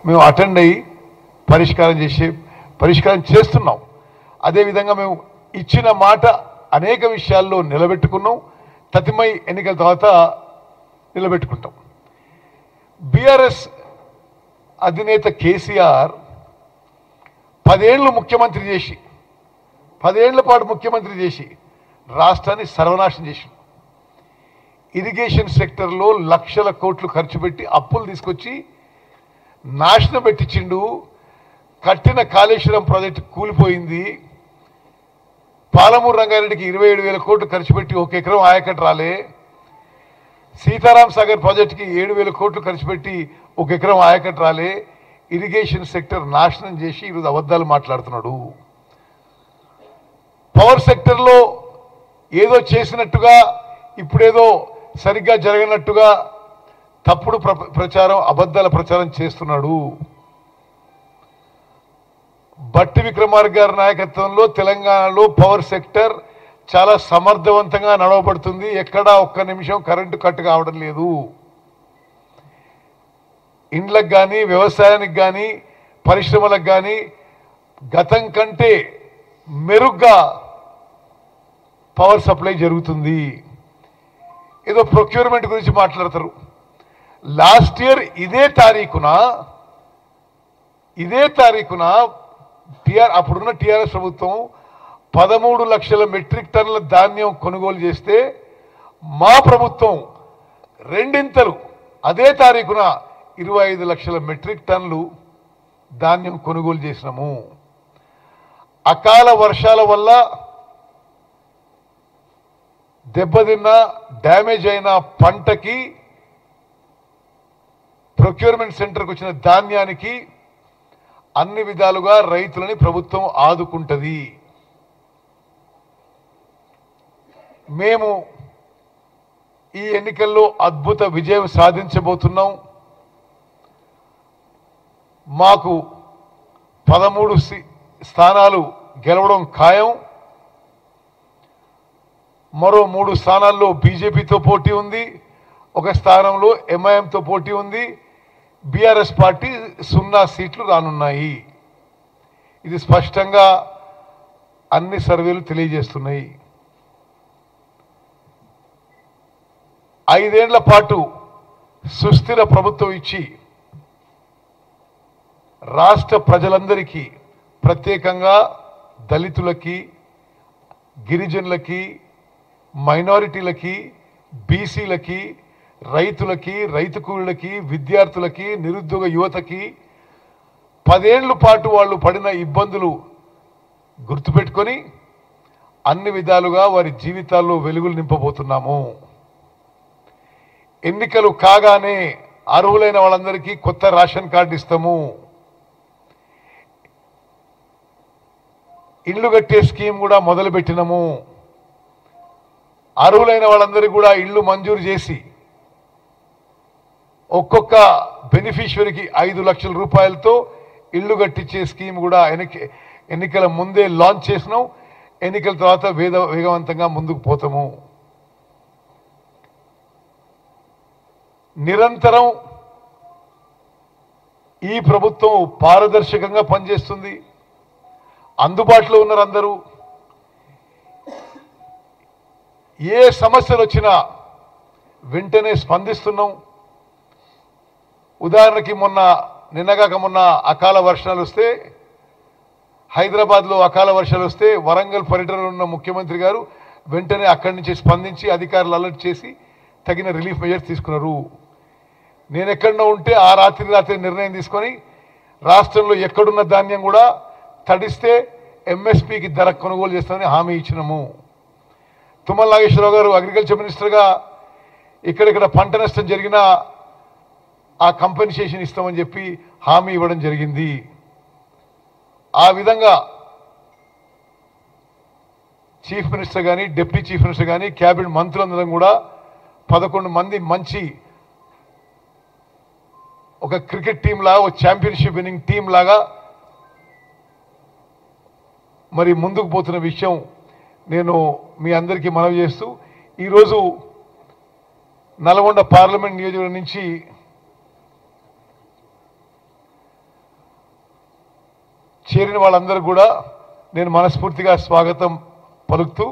మేము అటెండ్ అయ్యి పరిష్కారం చేస్తున్నాం. అదేవిధంగా మేము ఇచ్చిన మాట అనేక విషయాల్లో నిలబెట్టుకున్నాం. తతిమై ఎన్నికల తర్వాత నిలబెట్టుకుంటాం. బీఆర్ఎస్ అధినేత కేసీఆర్ 10 ఏళ్ళు ముఖ్యమంత్రి చేసి 10 ఏళ్ల పాటు ముఖ్యమంత్రి చేసి రాష్ట్రాన్ని సర్వనాశనం చేసి ఇరిగేషన్ సెక్టర్లో లక్షల కోట్లు ఖర్చు పెట్టి అప్పులు తీసుకొచ్చి నాశనం పెట్టించిండు. కట్టిన కాళేశ్వరం ప్రాజెక్టు కూలిపోయింది. పాలమూరు రంగారెడ్డికి 27,000 కోట్లు ఖర్చు పెట్టి 1 ఎకరం ఆయకట్టు రాలే. సీతారాం సాగర్ ప్రాజెక్టుకి 7,000 కోట్లు ఖర్చు పెట్టి 1 ఎకరం ఆయకట్టు రాలే. ఇరిగేషన్ సెక్టర్ నాశనం చేసి ఈరోజు అబద్ధాలు మాట్లాడుతున్నాడు. పవర్ సెక్టర్లో ఏదో చేసినట్టుగా ఇప్పుడేదో సరిగ్గా జరగనట్టుగా తప్పుడు ప్రచారం అబద్ధాల ప్రచారం చేస్తున్నాడు. బట్టి విక్రమార్క గారి నాయకత్వంలో తెలంగాణలో పవర్ సెక్టర్ చాలా సమర్థవంతంగా నడవబడుతుంది. ఎక్కడా ఒక్క నిమిషం కరెంటు కట్ కావడం లేదు. ఇండ్లకు కానీ వ్యవసాయానికి కానీ పరిశ్రమలకు కానీ గతం కంటే మెరుగ్గా పవర్ సప్లై జరుగుతుంది. ఏదో ప్రొక్యూర్మెంట్ గురించి మాట్లాడతారు. లాస్ట్ ఇయర్ ఇదే తారీఖున అప్పుడున్న టీఆర్ఎస్ ప్రభుత్వం 13 లక్షల మెట్రిక్ టన్నుల ధాన్యం కొనుగోలు చేస్తే మా ప్రభుత్వం రెండింతలు అదే తారీఖున 25 లక్షల మెట్రిక్ టన్నులు ధాన్యం కొనుగోలు చేసినాము. అకాల వర్షాల వల్ల దెబ్బతిన్న డ్యామేజ్ అయిన పంటకి ప్రొక్యూర్మెంట్ సెంటర్కి వచ్చిన ధాన్యానికి అన్ని విధాలుగా రైతులని ప్రభుత్వం ఆదుకుంటది. మేము ఈ ఎన్నికల్లో అద్భుత విజయం సాధించబోతున్నాం. మాకు 13 స్థానాలు గెలవడం ఖాయం. మరో 3 స్థానాల్లో బీజేపీతో పోటీ ఉంది. 1 స్థానంలో ఎంఐఎంతో పోటీ ఉంది. బీఆర్ఎస్ పార్టీ 0 సీట్లు రానున్నాయి. ఇది స్పష్టంగా అన్ని సర్వేలు తెలియజేస్తున్నాయి. 5 ఏళ్ల పాటు సుస్థిర ప్రభుత్వం ఇచ్చి రాష్ట్ర ప్రజలందరికీ ప్రత్యేకంగా దళితులకి, గిరిజనులకి, మైనారిటీలకి, బీసీలకి, రైతులకి, రైతు కూలీలకి, విద్యార్థులకి, నిరుద్యోగ యువతకి 10 ఏళ్ల పాటు వాళ్ళు పడిన ఇబ్బందులు గుర్తుపెట్టుకొని అన్ని విధాలుగా వారి జీవితాల్లో వెలుగులు నింపబోతున్నాము. ఎన్నికలు కాగానే అర్హులైన వాళ్ళందరికీ కొత్త రేషన్ కార్డు ఇస్తాము. ఇల్లు కట్టే స్కీమ్ కూడా మొదలుపెట్టినాము. అర్హులైన వాళ్ళందరికీ కూడా ఇల్లు మంజూరు చేసి ఒక్కొక్క బెనిఫిషియరీకి 5 లక్షల రూపాయలతో ఇల్లు కట్టించే స్కీమ్ కూడా ఎన్నికల ముందే లాంచ్ చేసినాం. ఎన్నికల తర్వాత వేగవంతంగా ముందుకు పోతాము. నిరంతరం ఈ ప్రభుత్వం పారదర్శకంగా పనిచేస్తుంది. అందుబాటులో ఉన్నారు అందరూ. ఏ సమస్యలు వచ్చినా వెంటనే స్పందిస్తున్నాం. ఉదాహరణకి నిన్నగాక మొన్న అకాల వర్షాలు వస్తే, హైదరాబాద్లో అకాల వర్షాలు వస్తే వరంగల్ పర్యటనలో ఉన్న ముఖ్యమంత్రి గారు వెంటనే అక్కడి నుంచి స్పందించి అధికారులు అలర్ట్ చేసి తగిన రిలీఫ్ మెజర్స్ తీసుకున్నారు. నేను ఎక్కడో ఉంటే ఆ రాత్రి నిర్ణయం తీసుకొని రాష్ట్రంలో ఎక్కడున్న ధాన్యం కూడా తడిస్తే ఎంఎస్పీకి ధర కొనుగోలు చేస్తామని హామీ ఇచ్చినాము. తుమ్మల నాగేశ్వరరావు గారు అగ్రికల్చర్ మినిస్టర్గా ఇక్కడిక్కడ పంట నష్టం జరిగినా ఆ కంపెన్సేషన్ ఇస్తామని చెప్పి హామీ ఇవ్వడం జరిగింది. ఆ విధంగా చీఫ్ మినిస్టర్ కానీ, డిప్యూటీ చీఫ్ మినిస్టర్ కానీ, క్యాబినెట్ మంత్రులందరం కూడా 11 మంది మంచి ఒక క్రికెట్ టీం లాగా, ఒక ఛాంపియన్షిప్ విన్నింగ్ టీం లాగా మరి ముందుకు పోతున్న విషయం నేను మీ అందరికీ మనవి చేస్తూ, ఈరోజు నల్గొండ పార్లమెంట్ నియోజకవర్గం నుంచి చేరిన వాళ్ళందరూ కూడా నేను మనస్ఫూర్తిగా స్వాగతం పలుకుతూ